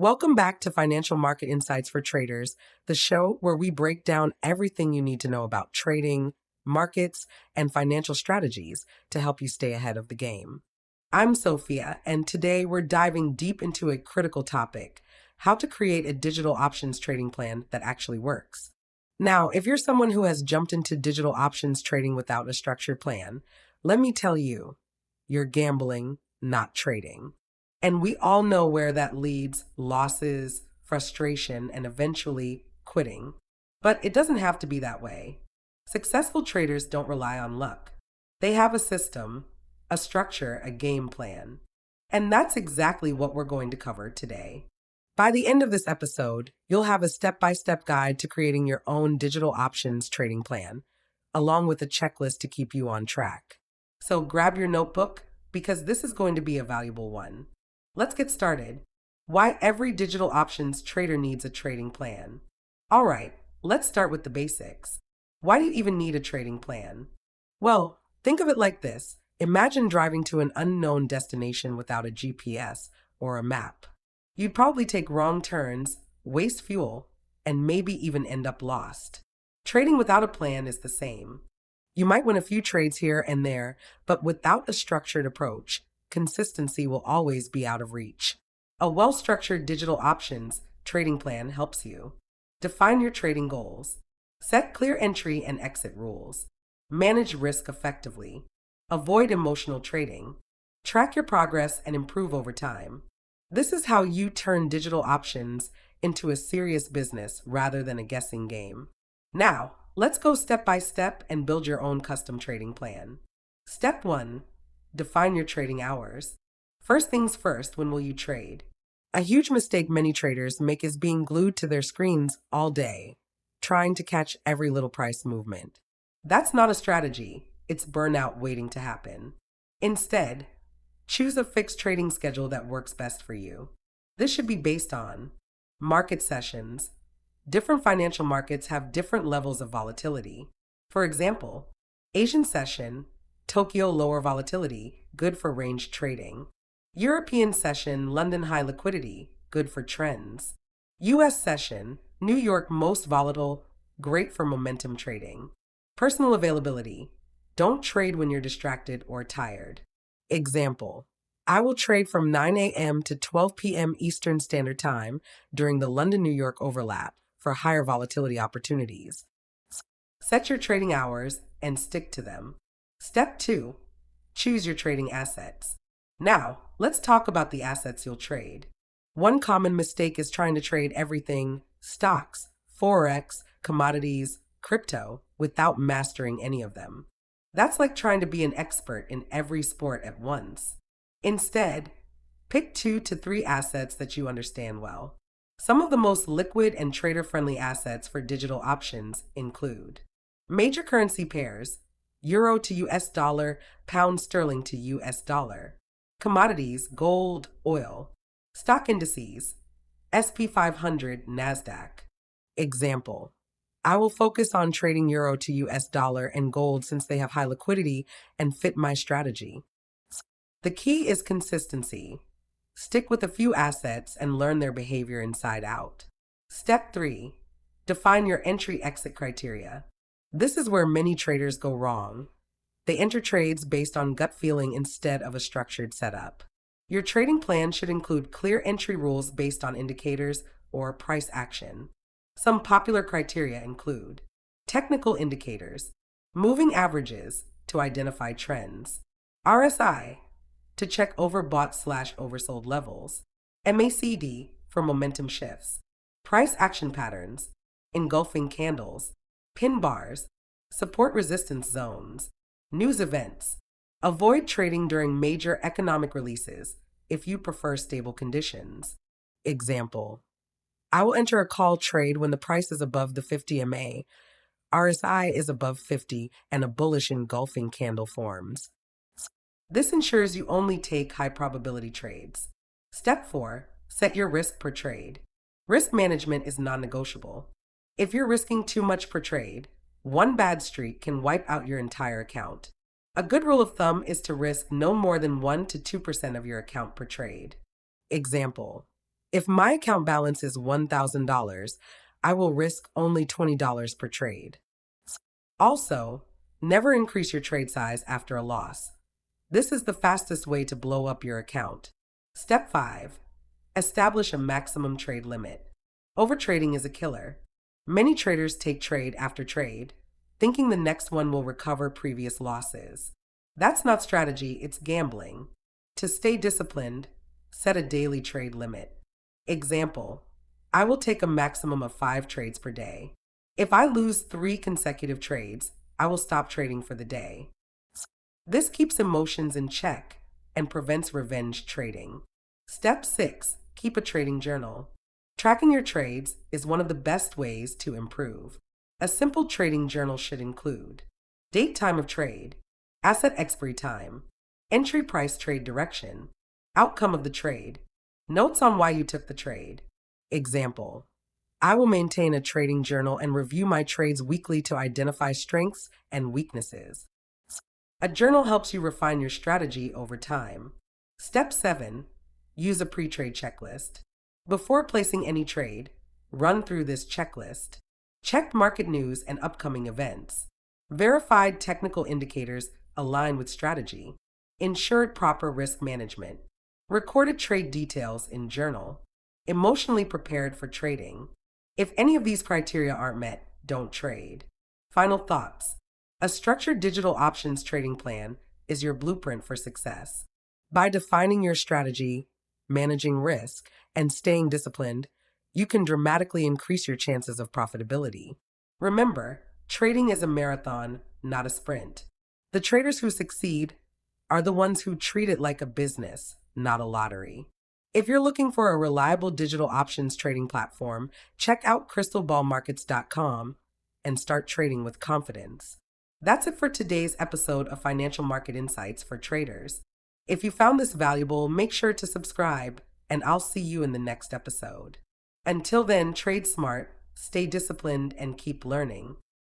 Welcome back to Financial Market Insights for Traders, the show where we break down everything you need to know about trading, markets, and financial strategies to help you stay ahead of the game. I'm Sophia, and today we're diving deep into a critical topic: how to create a digital options trading plan that actually works. Now, if you're someone who has jumped into digital options trading without a structured plan, let me tell you, you're gambling, not trading. And we all know where that leads: losses, frustration, and eventually quitting. But it doesn't have to be that way. Successful traders don't rely on luck. They have a system, a structure, a game plan. And that's exactly what we're going to cover today. By the end of this episode, you'll have a step-by-step guide to creating your own digital options trading plan, along with a checklist to keep you on track. So grab your notebook, because this is going to be a valuable one. Let's get started. Why every digital options trader needs a trading plan. All right, let's start with the basics. Why do you even need a trading plan? Well, think of it like this. Imagine driving to an unknown destination without a GPS or a map. You'd probably take wrong turns, waste fuel, and maybe even end up lost. Trading without a plan is the same. You might win a few trades here and there, but without a structured approach, consistency will always be out of reach. A well-structured digital options trading plan helps you. Define your trading goals. Set clear entry and exit rules. Manage risk effectively. Avoid emotional trading. Track your progress and improve over time. This is how you turn digital options into a serious business rather than a guessing game. Now, let's go step by step and build your own custom trading plan. Step 1. Define your trading hours. First things first, when will you trade? A huge mistake many traders make is being glued to their screens all day, trying to catch every little price movement. That's not a strategy, it's burnout waiting to happen. Instead, choose a fixed trading schedule that works best for you. This should be based on market sessions. Different financial markets have different levels of volatility. For example, Asian session, Tokyo lower volatility, good for range trading. European session, London high liquidity, good for trends. US session, New York most volatile, great for momentum trading. Personal availability. Don't trade when you're distracted or tired. Example: I will trade from 9 a.m. to 12 p.m. Eastern Standard Time during the London-New York overlap for higher volatility opportunities. Set your trading hours and stick to them. Step 2. Choose your trading assets. Now, let's talk about the assets you'll trade. One common mistake is trying to trade everything: stocks, forex, commodities, crypto, without mastering any of them. That's like trying to be an expert in every sport at once. Instead, pick 2 to 3 assets that you understand well. Some of the most liquid and trader-friendly assets for digital options include major currency pairs: Euro to US dollar, pound sterling to US dollar. Commodities: gold, oil. Stock indices: SP 500, NASDAQ. Example: I will focus on trading Euro to US dollar and gold since they have high liquidity and fit my strategy. The key is consistency. Stick with a few assets and learn their behavior inside out. Step 3. Define your entry-exit criteria. This is where many traders go wrong. They enter trades based on gut feeling instead of a structured setup. Your trading plan should include clear entry rules based on indicators or price action. Some popular criteria include technical indicators, moving averages to identify trends, RSI to check overbought/oversold levels, MACD for momentum shifts, price action patterns, engulfing candles, pin bars, support resistance zones, news events. Avoid trading during major economic releases if you prefer stable conditions. Example: I will enter a call trade when the price is above the 50 MA, RSI is above 50, and a bullish engulfing candle forms. This ensures you only take high probability trades. Step 4. Set your risk per trade. Risk management is non-negotiable. If you're risking too much per trade, one bad streak can wipe out your entire account. A good rule of thumb is to risk no more than 1 to 2% of your account per trade. Example: If my account balance is $1,000, I will risk only $20 per trade. Also, never increase your trade size after a loss. This is the fastest way to blow up your account. Step 5. Establish a maximum trade limit. Overtrading is a killer. Many traders take trade after trade, thinking the next one will recover previous losses. That's not strategy, it's gambling. To stay disciplined, set a daily trade limit. Example, I will take a maximum of 5 trades per day. If I lose 3 consecutive trades, I will stop trading for the day. This keeps emotions in check and prevents revenge trading. Step 6. Keep a trading journal. Tracking your trades is one of the best ways to improve. A simple trading journal should include date time of trade, asset expiry time, entry price trade direction, outcome of the trade, notes on why you took the trade. Example, I will maintain a trading journal and review my trades weekly to identify strengths and weaknesses. A journal helps you refine your strategy over time. Step 7. Use a pre-trade checklist. Before placing any trade, run through this checklist. Check market news and upcoming events. Verified technical indicators align with strategy. Ensured proper risk management. Recorded trade details in journal. Emotionally prepared for trading. If any of these criteria aren't met, don't trade. Final thoughts. A structured digital options trading plan is your blueprint for success. By defining your strategy, managing risk, and staying disciplined, you can dramatically increase your chances of profitability. Remember, trading is a marathon, not a sprint. The traders who succeed are the ones who treat it like a business, not a lottery. If you're looking for a reliable digital options trading platform, check out crystalballmarkets.com and start trading with confidence. That's it for today's episode of Financial Market Insights for Traders. If you found this valuable, make sure to subscribe, and I'll see you in the next episode. Until then, trade smart, stay disciplined, and keep learning.